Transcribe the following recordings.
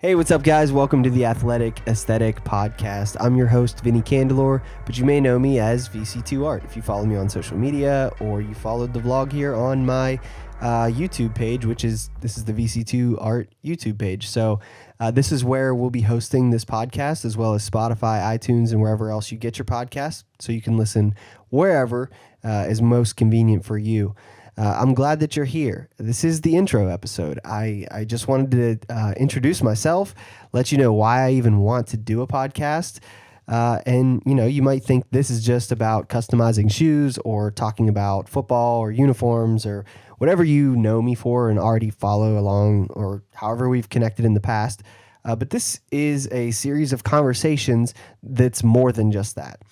Hey, what's up, guys? Welcome to the Athletic Aesthetic Podcast. I'm your host, Vinnie Candelore, but you may know me as VC2art if you follow me on social media or you followed the vlog here on my YouTube page, this is the VC2art YouTube page. So this is where we'll be hosting this podcast, as well as Spotify, iTunes, and wherever else you get your podcasts, so you can listen wherever is most convenient for you. I'm glad that you're here. This is the intro episode. I just wanted to introduce myself, let you know why I even want to do a podcast. And, you might think this is just about customizing shoes or talking about football or uniforms or whatever you know me for and already follow along, or however we've connected in the past. But this is a series of conversations that's more than just that.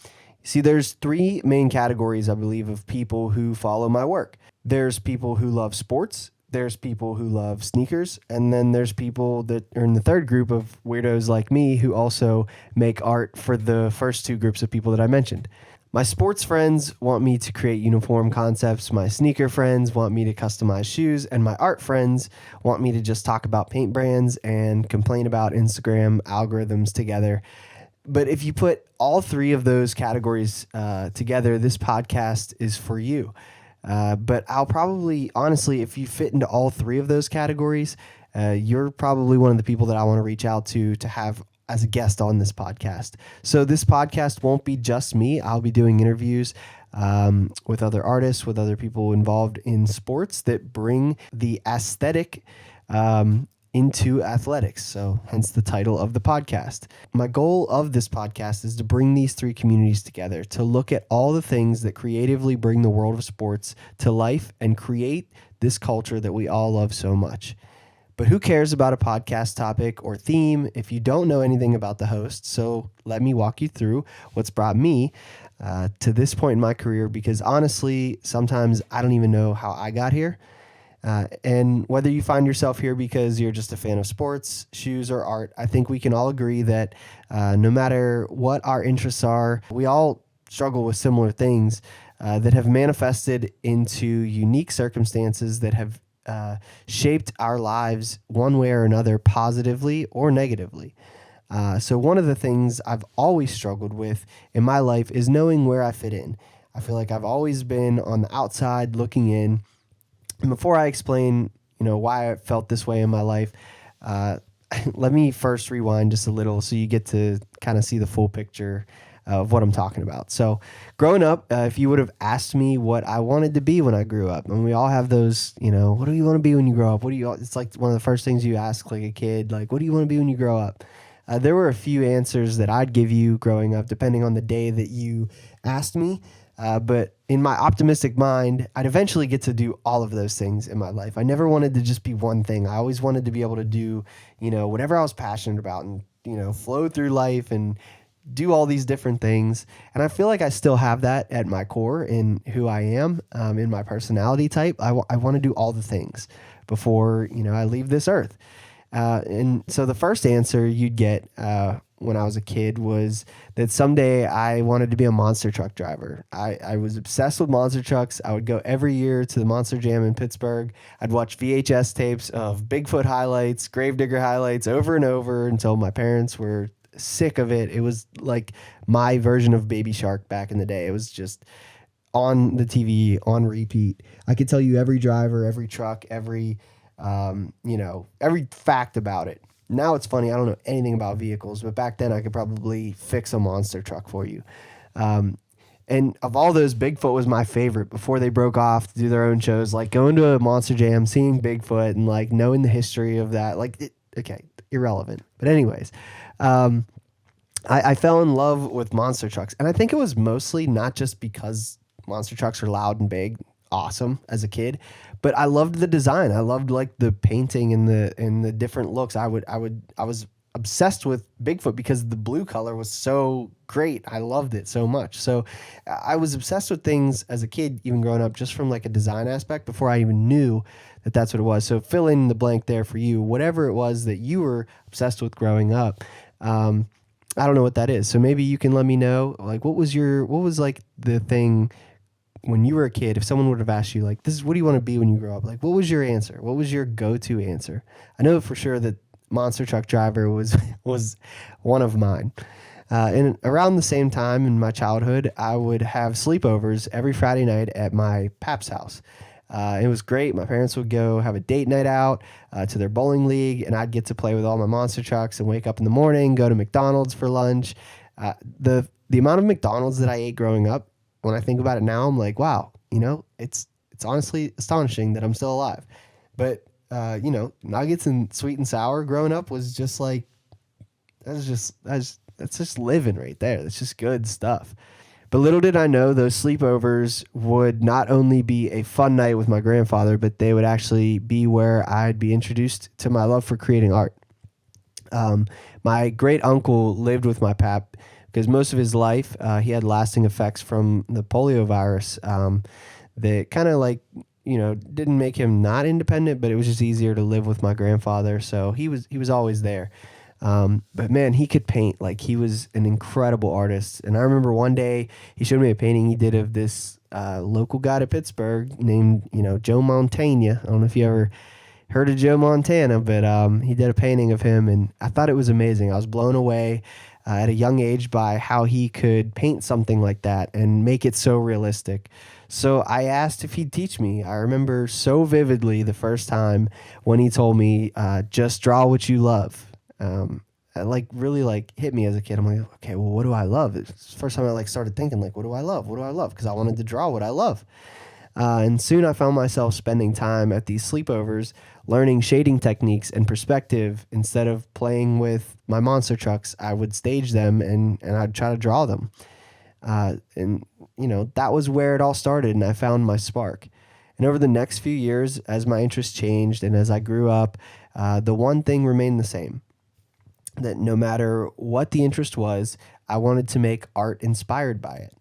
See, there's three main categories, I believe, of people who follow my work. There's people who love sports, there's people who love sneakers, and then there's people that are in the third group of weirdos like me who also make art for the first two groups of people that I mentioned. My sports friends want me to create uniform concepts, my sneaker friends want me to customize shoes, and my art friends want me to just talk about paint brands and complain about Instagram algorithms together. But if you put all three of those categories together, this podcast is for you. But I'll probably, honestly, if you fit into all three of those categories, you're probably one of the people that I want to reach out to have as a guest on this podcast. So this podcast won't be just me. I'll be doing interviews with other artists, with other people involved in sports that bring the aesthetic into athletics. So hence the title of the podcast. My goal of this podcast is to bring these three communities together, to look at all the things that creatively bring the world of sports to life and create this culture that we all love so much. But who cares about a podcast topic or theme if you don't know anything about the host? So let me walk you through what's brought me to this point in my career, because honestly, sometimes I don't even know how I got here. And whether you find yourself here because you're just a fan of sports, shoes, or art, I think we can all agree that no matter what our interests are, we all struggle with similar things that have manifested into unique circumstances that have shaped our lives one way or another, positively or negatively. So one of the things I've always struggled with in my life is knowing where I fit in. I feel like I've always been on the outside looking in. And before I explain, why I felt this way in my life, let me first rewind just a little so you get to kind of see the full picture of what I'm talking about. So growing up, if you would have asked me what I wanted to be when I grew up, and we all have those, what do you want to be when you grow up? It's like one of the first things you ask like a kid, like, what do you want to be when you grow up? There were a few answers that I'd give you growing up, depending on the day that you asked me. But in my optimistic mind, I'd eventually get to do all of those things in my life. I never wanted to just be one thing. I always wanted to be able to do, whatever I was passionate about and, flow through life and do all these different things. And I feel like I still have that at my core in who I am, in my personality type. I want to do all the things before, I leave this earth. And so the first answer you'd get when I was a kid was that someday I wanted to be a monster truck driver. I was obsessed with monster trucks. I would go every year to the Monster Jam in Pittsburgh. I'd watch VHS tapes of Bigfoot highlights, Gravedigger highlights over and over until my parents were sick of it. It was like my version of Baby Shark back in the day. It was just on the TV, on repeat. I could tell you every driver, every truck, every fact about it. Now it's funny, I don't know anything about vehicles, but back then I could probably fix a monster truck for you. And of all those, Bigfoot was my favorite before they broke off to do their own shows, like going to a Monster Jam, seeing Bigfoot and like knowing the history of that. Irrelevant. But anyways, I fell in love with monster trucks. And I think it was mostly not just because monster trucks are loud and big, awesome as a kid, but I loved the design. I loved like the painting and the different looks. I was obsessed with Bigfoot because the blue color was so great. I loved it so much. So I was obsessed with things as a kid, even growing up, just from like a design aspect before I even knew that that's what it was. So fill in the blank there for you, whatever it was that you were obsessed with growing up. I don't know what that is. So maybe you can let me know, like, what was like the thing when you were a kid, if someone would have asked you, like, what do you want to be when you grow up? Like, what was your answer? What was your go-to answer? I know for sure that monster truck driver was one of mine. And around the same time in my childhood, I would have sleepovers every Friday night at my pap's house. It was great. My parents would go have a date night out to their bowling league, and I'd get to play with all my monster trucks and wake up in the morning, go to McDonald's for lunch. The amount of McDonald's that I ate growing up, when I think about it now, I'm like, wow, it's honestly astonishing that I'm still alive. But nuggets and sweet and sour growing up was just like, that's just living right there. That's just good stuff. But little did I know those sleepovers would not only be a fun night with my grandfather, but they would actually be where I'd be introduced to my love for creating art. My great uncle lived with my pap because most of his life he had lasting effects from the polio virus that kind of didn't make him not independent, but it was just easier to live with my grandfather. So he was always there. But man, he could paint. Like, he was an incredible artist. And I remember one day he showed me a painting he did of this local guy to Pittsburgh named, Joe Montana. I don't know if you ever heard of Joe Montana, but he did a painting of him, and I thought it was amazing. I was blown away at a young age by how he could paint something like that and make it so realistic. So I asked if he'd teach me. I remember so vividly the first time when he told me, just draw what you love. It really hit me as a kid. I'm like, okay, well, what do I love? It's the first time I started thinking what do I love? What do I love? Because I wanted to draw what I love. And soon I found myself spending time at these sleepovers, learning shading techniques and perspective. Instead of playing with my monster trucks, I would stage them and I'd try to draw them. That was where it all started, and I found my spark. And over the next few years, as my interests changed and as I grew up, the one thing remained the same. That no matter what the interest was, I wanted to make art inspired by it.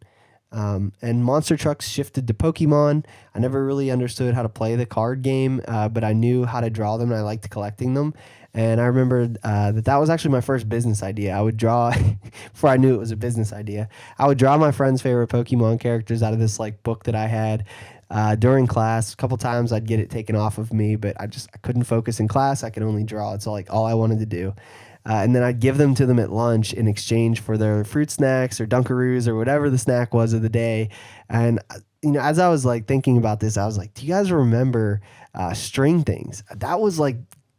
And monster trucks shifted to Pokemon. I never really understood how to play the card game, but I knew how to draw them and I liked collecting them. And I remember that was actually my first business idea. I would draw, before I knew it was a business idea, I would draw my friends' favorite Pokemon characters out of this book that I had during class. A couple times I'd get it taken off of me, but I couldn't focus in class. I could only draw. It's all I wanted to do. And then I'd give them to them at lunch in exchange for their fruit snacks or Dunkaroos or whatever the snack was of the day. And, as I was thinking about this, I was like, do you guys remember string things? That was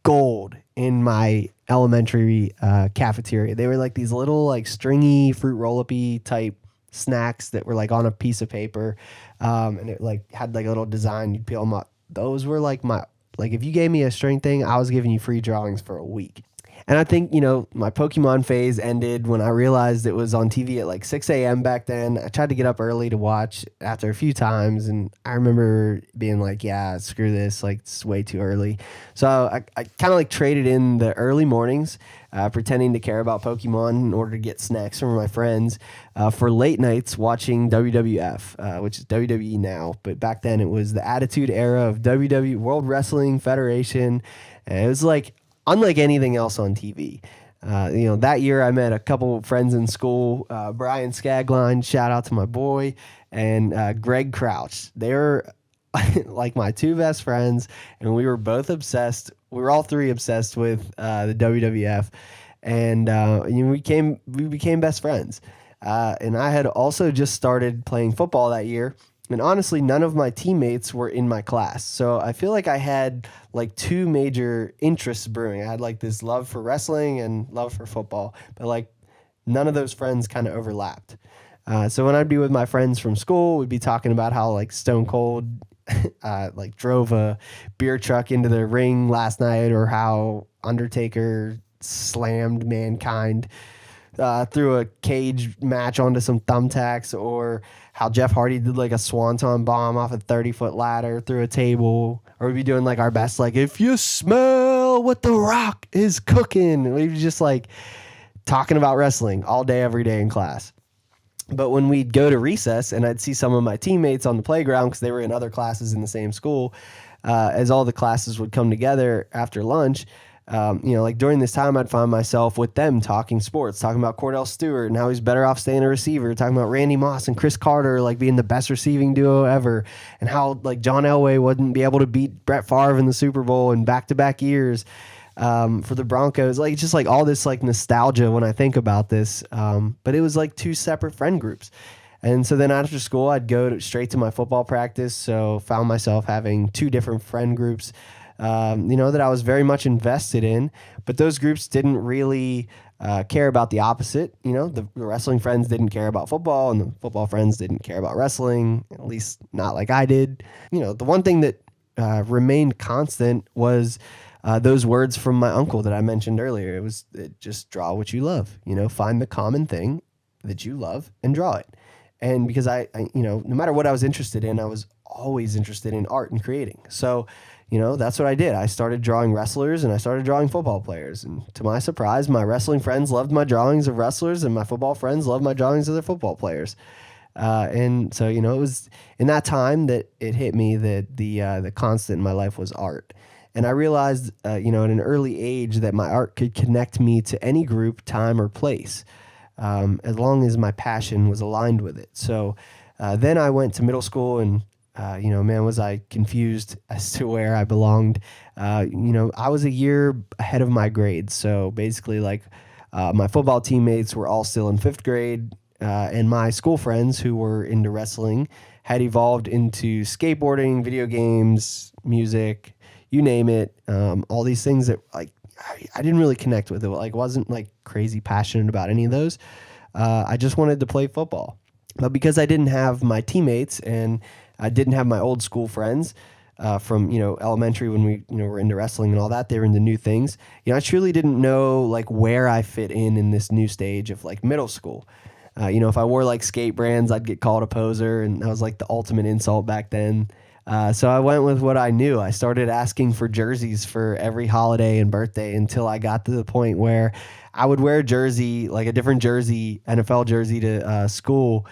gold in my elementary cafeteria. They were these little stringy fruit roll-up-y type snacks that were on a piece of paper. And it had a little design. You'd peel them up. Those were my, if you gave me a string thing, I was giving you free drawings for a week. And I think, my Pokemon phase ended when I realized it was on TV at 6 a.m. back then. I tried to get up early to watch after a few times, and I remember being yeah, screw this, it's way too early. So I kind of traded in the early mornings, pretending to care about Pokemon in order to get snacks from my friends, for late nights watching WWF, which is WWE now. But back then it was the Attitude Era of WWE, World Wrestling Federation. And it was unlike anything else on TV. That year I met a couple friends in school, Brian Skagline, shout out to my boy, and Greg Crouch. They were my two best friends, and we were both obsessed. We were all three obsessed with the WWF, and we became best friends. And I had also just started playing football that year. And honestly, none of my teammates were in my class. So I feel I had two major interests brewing. I had this love for wrestling and love for football, but none of those friends kind of overlapped. So when I'd be with my friends from school, we'd be talking about how Stone Cold drove a beer truck into the ring last night, or how Undertaker slammed Mankind through a cage match onto some thumbtacks, or how Jeff Hardy did a swanton bomb off a 30-foot ladder through a table, or we'd be doing our best, if you smell what the Rock is cooking. We'd be just talking about wrestling all day, every day in class. But when we'd go to recess and I'd see some of my teammates on the playground, because they were in other classes in the same school, as all the classes would come together after lunch, during this time, I'd find myself with them talking sports, talking about Cordell Stewart and how he's better off staying a receiver, talking about Randy Moss and Chris Carter, being the best receiving duo ever, and how John Elway wouldn't be able to beat Brett Favre in the Super Bowl in back-to-back years. for the Broncos. Like, just like all this like nostalgia when I think about this. But it was like two separate friend groups. And so then after school, I'd go straight to my football practice. So found myself having two different friend groups, that I was very much invested in. But those groups didn't really care about the opposite. The wrestling friends didn't care about football, and the football friends didn't care about wrestling, at least not like I did. The one thing that remained constant was those words from my uncle that I mentioned earlier. It was just draw what you love. Find the common thing that you love and draw it. And because I, no matter what I was interested in, I was always interested in art and creating. So, that's what I did. I started drawing wrestlers and I started drawing football players. And to my surprise, my wrestling friends loved my drawings of wrestlers, and my football friends loved my drawings of their football players. And so, it was in that time that it hit me that the constant in my life was art. And I realized, at an early age that my art could connect me to any group, time, or place, as long as my passion was aligned with it. So then I went to middle school, and, man, was I confused as to where I belonged. I was a year ahead of my grades. So basically, like, my football teammates were all still in fifth grade, and my school friends who were into wrestling had evolved into skateboarding, video games, music, you name it. All these things that, like, I didn't really connect with it. Like, wasn't like crazy passionate about any of those. I just wanted to play football. But because I didn't have my teammates and I didn't have my old school friends from, elementary when we, were into wrestling and all that, they were into new things. I truly didn't know like where I fit in this new stage of like middle school. If I wore like skate brands, I'd get called a poser, and that was like the ultimate insult back then. So I went with what I knew. I started asking for jerseys for every holiday and birthday until I got to the point where I would wear a jersey, like a different jersey, NFL jersey to school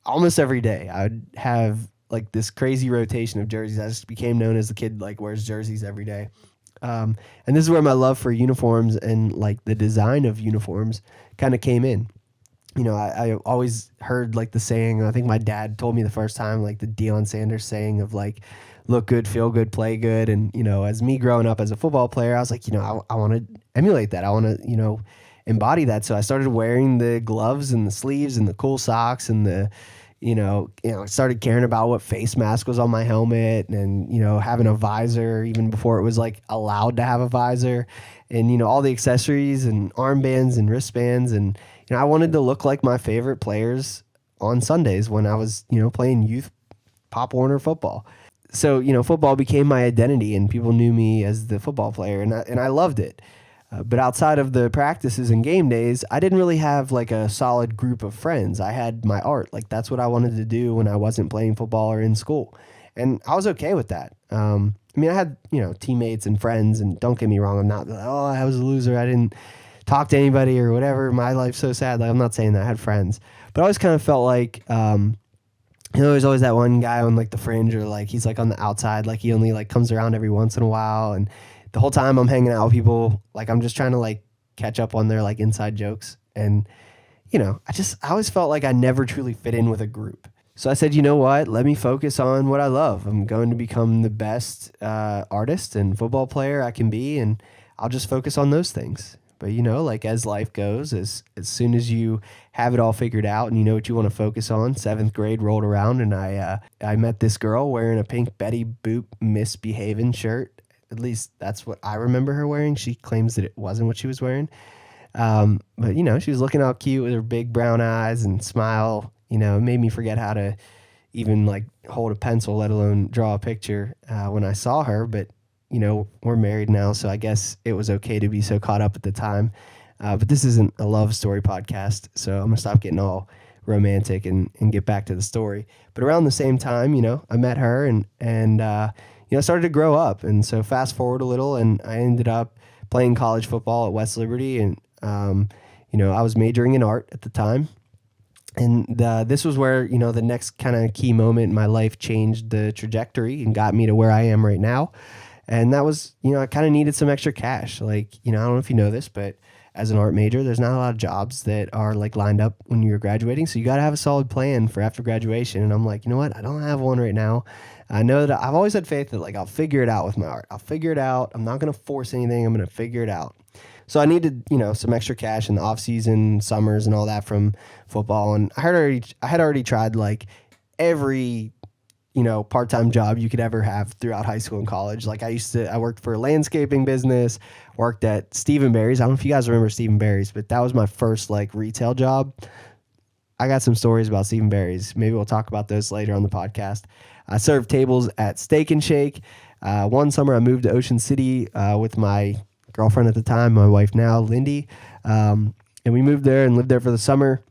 almost every day. I would have like this crazy rotation of jerseys. I just became known as the kid like wears jerseys every day. And this is where my love for uniforms and like the design of uniforms kind of came in. I always heard like the saying, I think my dad told me the first time, like the Deion Sanders saying of like, look good, feel good, play good. And, as me growing up as a football player, I was like, I want to emulate that. I want to, embody that. So I started wearing the gloves and the sleeves and the cool socks and the, I started caring about what face mask was on my helmet and, having a visor even before it was like allowed to have a visor, and, all the accessories and armbands and wristbands. And, I wanted to look like my favorite players on Sundays when I was, playing youth Pop Warner football. So, football became my identity, and people knew me as the football player, and I loved it. But outside of the practices and game days, I didn't really have like a solid group of friends. I had my art. Like, that's what I wanted to do when I wasn't playing football or in school. And I was okay with that. I had, teammates and friends, and don't get me wrong, I'm not, I was a loser, I didn't talk to anybody or whatever. My life's so sad. Like, I'm not saying that. I had friends. But I always kind of felt like, there's always that one guy on like the fringe, or like he's like on the outside, like he only like comes around every once in a while. And the whole time I'm hanging out with people, like I'm just trying to like catch up on their like inside jokes. And, I always felt like I never truly fit in with a group. So I said, you know what? Let me focus on what I love. I'm going to become the best artist and football player I can be, and I'll just focus on those things. But, like as life goes, as soon as you have it all figured out and you know what you want to focus on, 7th grade rolled around, and I met this girl wearing a pink Betty Boop misbehaving shirt. At least that's what I remember her wearing. She claims that it wasn't what she was wearing. But, she was looking all cute with her big brown eyes and smile. It made me forget how to even like hold a pencil, let alone draw a picture when I saw her. But, we're married now, so I guess it was okay to be so caught up at the time. But this isn't a love story podcast, so I'm going to stop getting all romantic and get back to the story. But around the same time, I met her and started to grow up. And so fast forward a little, and I ended up playing college football at West Liberty. And, I was majoring in art at the time. And this was where, the next kind of key moment in my life changed the trajectory and got me to where I am right now. And that was, I kind of needed some extra cash. Like, I don't know if you know this, but as an art major, there's not a lot of jobs that are like lined up when you're graduating. So you got to have a solid plan for after graduation. And I'm like, you know what? I don't have one right now. I know that I've always had faith that like I'll figure it out with my art. I'll figure it out. I'm not going to force anything. I'm going to figure it out. So I needed, some extra cash in the off season, summers and all that from football. And I had already tried like every, part-time job you could ever have throughout high school and college. Like I worked for a landscaping business, worked at Steve & Barry's. I don't know if you guys remember Steve & Barry's, but that was my first like retail job. I got some stories about Steve & Barry's. Maybe we'll talk about those later on the podcast. I served tables at Steak and Shake. One summer I moved to Ocean City with my girlfriend at the time, my wife now, Lindy. And we moved there and lived there for the summer.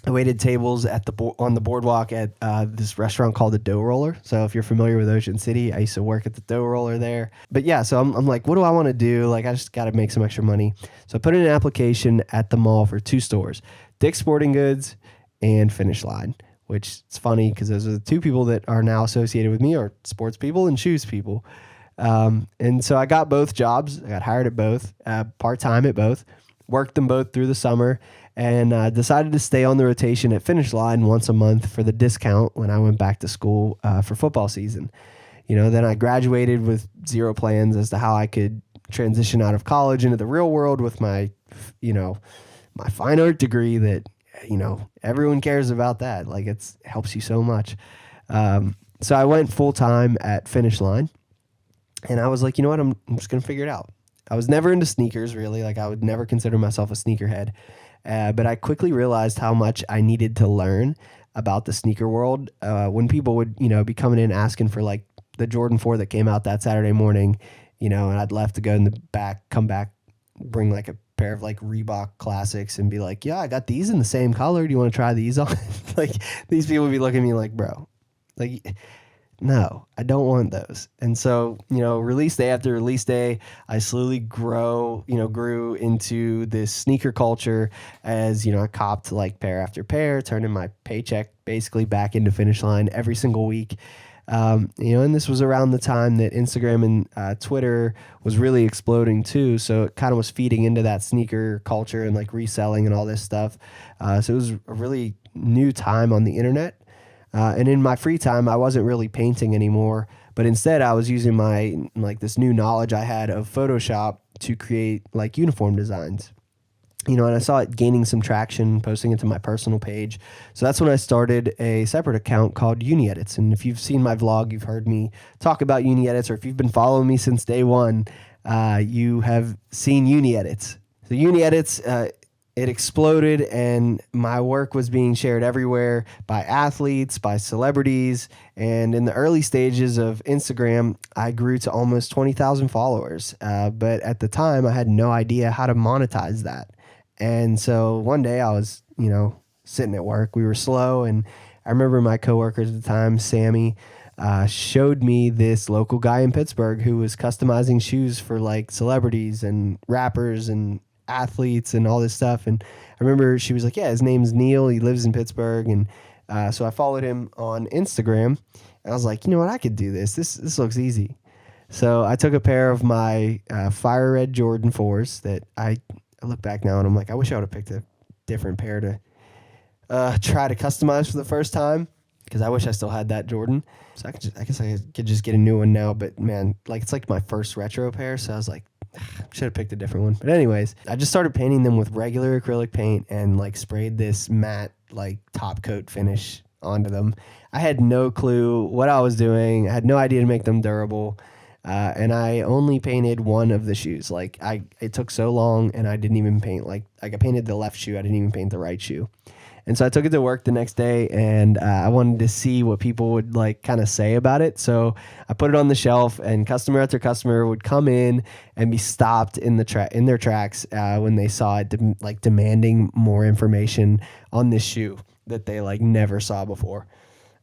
I waited tables on the boardwalk at this restaurant called the Dough Roller. So if you're familiar with Ocean City, I used to work at the Dough Roller there. But yeah, so I'm like, what do I want to do? Like, I just got to make some extra money. So I put in an application at the mall for 2 stores, Dick's Sporting Goods and Finish Line, which is funny because those are the 2 people that are now associated with me, are sports people and shoes people. And so I got both jobs. I got hired at both, part-time at both, worked them both through the summer, and decided to stay on the rotation at Finish Line once a month for the discount when I went back to school for football season. Then I graduated with 0 plans as to how I could transition out of college into the real world with my, my fine art degree that, everyone cares about that. Like it helps you so much. So I went full-time at Finish Line. And I was like, you know what? I'm just going to figure it out. I was never into sneakers, really. Like, I would never consider myself a sneakerhead. But I quickly realized how much I needed to learn about the sneaker world. When people would, be coming in asking for, like, the Jordan 4 that came out that Saturday morning, and I'd left to go in the back, come back, bring, like, a pair of, like, Reebok Classics and be like, yeah, I got these in the same color. Do you want to try these on? Like, these people would be looking at me like, bro, like... No, I don't want those. And so, release day after release day, I slowly grew into this sneaker culture as, I copped like pair after pair, turning my paycheck basically back into Finish Line every single week. And this was around the time that Instagram and Twitter was really exploding too. So it kind of was feeding into that sneaker culture and like reselling and all this stuff. So it was a really new time on the internet. And in my free time, I wasn't really painting anymore, but instead I was using this new knowledge I had of Photoshop to create like uniform designs, and I saw it gaining some traction, posting it to my personal page. So that's when I started a separate account called Uni Edits. And if you've seen my vlog, you've heard me talk about Uni Edits, or if you've been following me since day one, you have seen Uni Edits. So Uni Edits, it exploded, and my work was being shared everywhere by athletes, by celebrities. And in the early stages of Instagram, I grew to almost 20,000 followers. But at the time, I had no idea how to monetize that. And so one day I was, sitting at work. We were slow. And I remember my coworkers at the time, Sammy, showed me this local guy in Pittsburgh who was customizing shoes for like celebrities and rappers and athletes and all this stuff. And I remember she was like, yeah, his name's Neil, he lives in Pittsburgh. And so I followed him on Instagram, and I was like, you know what, I could do this looks easy. So I took a pair of my fire red Jordan 4s that I look back now and I'm like, I wish I would have picked a different pair to try to customize for the first time, because I wish I still had that Jordan. So I guess I could just get a new one now. But man, like it's like my first retro pair, so I was like, should have picked a different one. But anyways, I just started painting them with regular acrylic paint and like sprayed this matte like top coat finish onto them. I had no clue what I was doing. I had no idea to make them durable. And I only painted one of the shoes. Like it took so long, and I didn't even paint like I painted the left shoe. I didn't even paint the right shoe. And so I took it to work the next day, and I wanted to see what people would like kind of say about it. So I put it on the shelf, and customer after customer would come in and be stopped in their tracks when they saw it, demanding more information on this shoe that they like never saw before.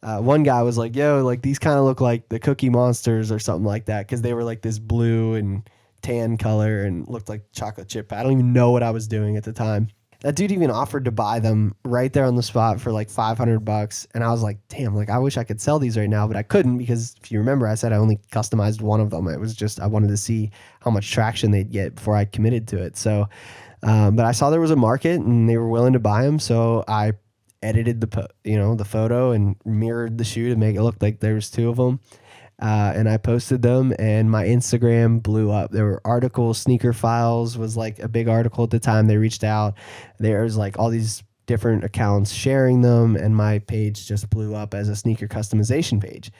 One guy was like, yo, like these kind of look like the Cookie Monsters or something like that, because they were like this blue and tan color and looked like chocolate chip. I don't even know what I was doing at the time. That dude even offered to buy them right there on the spot for like $500. And I was like, damn, like I wish I could sell these right now, but I couldn't, because if you remember, I said I only customized one of them. It was just, I wanted to see how much traction they'd get before I committed to it. So But I saw there was a market and they were willing to buy them. So I edited the photo and mirrored the shoe to make it look like there was two of them. And I posted them and my Instagram blew up. There were articles, Sneaker Files was like a big article at the time. They reached out. There was like all these different accounts sharing them and my page just blew up as a sneaker customization page.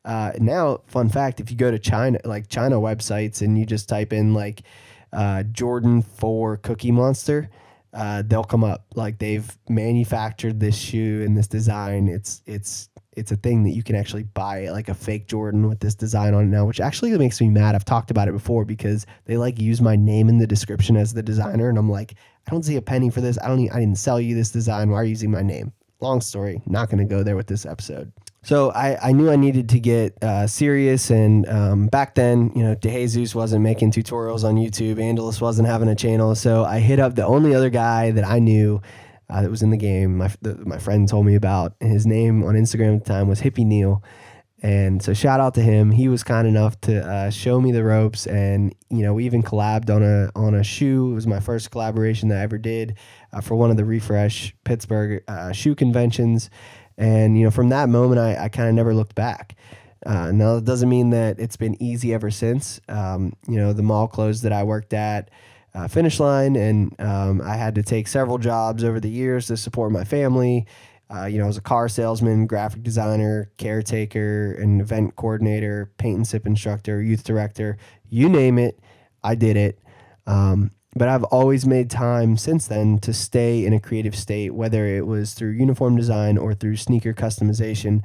Now, fun fact, if you go to China websites and you just type in like Jordan 4 Cookie Monster, they'll come up. Like they've manufactured this shoe and this design. It's a thing that you can actually buy, like a fake Jordan with this design on it now, which actually makes me mad. I've talked about it before because they like use my name in the description as the designer. And I'm like, I don't see a penny for this. I didn't sell you this design. Why are you using my name? Long story, not going to go there with this episode. So I knew I needed to get serious. And back then, DeJesus wasn't making tutorials on YouTube. Angelus wasn't having a channel. So I hit up the only other guy that I knew that was in the game. My friend told me about, and his name on Instagram at the time was Hippie Neil. And so shout out to him. He was kind enough to show me the ropes, and we even collabed on a shoe. It was my first collaboration that I ever did for one of the Refresh Pittsburgh shoe conventions. And from that moment, I kind of never looked back. Now that doesn't mean that it's been easy ever since. The mall closed that I worked at, Finish Line, and I had to take several jobs over the years to support my family. I was a car salesman, graphic designer, caretaker, an event coordinator, paint and sip instructor, youth director, you name it, I did it. But I've always made time since then to stay in a creative state, whether it was through uniform design or through sneaker customization,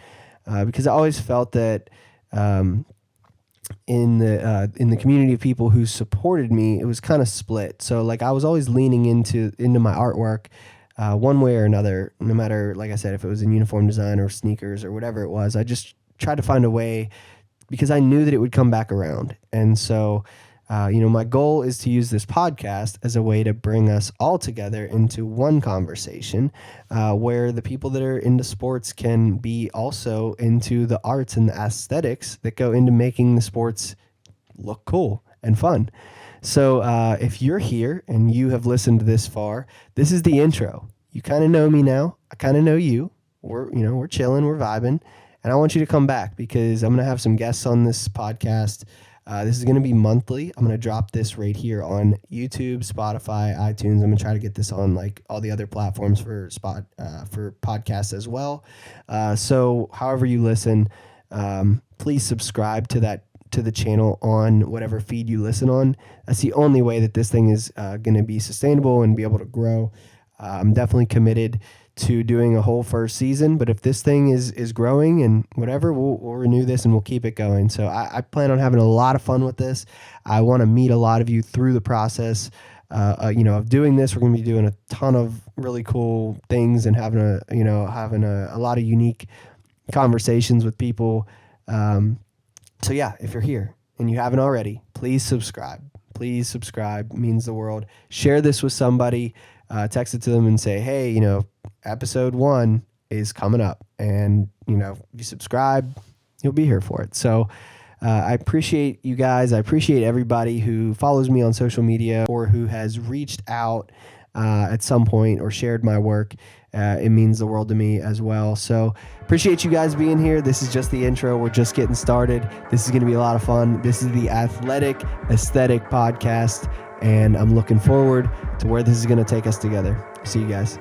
because I always felt that in the community of people who supported me, it was kind of split. So like I was always leaning into my artwork one way or another, no matter, like I said, if it was in uniform design or sneakers or whatever it was. I just tried to find a way because I knew that it would come back around. And so my goal is to use this podcast as a way to bring us all together into one conversation where the people that are into sports can be also into the arts and the aesthetics that go into making the sports look cool and fun. So if you're here and you have listened to this far, this is the intro. You kind of know me now. I kind of know you. We're chilling, we're vibing, and I want you to come back because I'm going to have some guests on this podcast. This is going to be monthly. I'm going to drop this right here on YouTube, Spotify, iTunes. I'm going to try to get this on like all the other platforms for podcasts as well. So however you listen, please subscribe to the channel on whatever feed you listen on. That's the only way that this thing is going to be sustainable and be able to grow. I'm definitely committed to doing a whole first season, but if this thing is growing and whatever, we'll renew this and we'll keep it going. So I plan on having a lot of fun with this. I want to meet a lot of you through the process of doing this. We're going to be doing a ton of really cool things and having a lot of unique conversations with people. So yeah, if you're here and you haven't already, please subscribe. Please subscribe. It means the world. Share this with somebody. Text it to them and say, hey, episode 1 is coming up. And, if you subscribe, you'll be here for it. So I appreciate you guys. I appreciate everybody who follows me on social media or who has reached out at some point or shared my work. It means the world to me as well. So appreciate you guys being here. This is just the intro. We're just getting started. This is going to be a lot of fun. This is the Athletic Aesthetic Podcast, and I'm looking forward to where this is going to take us together. See you guys.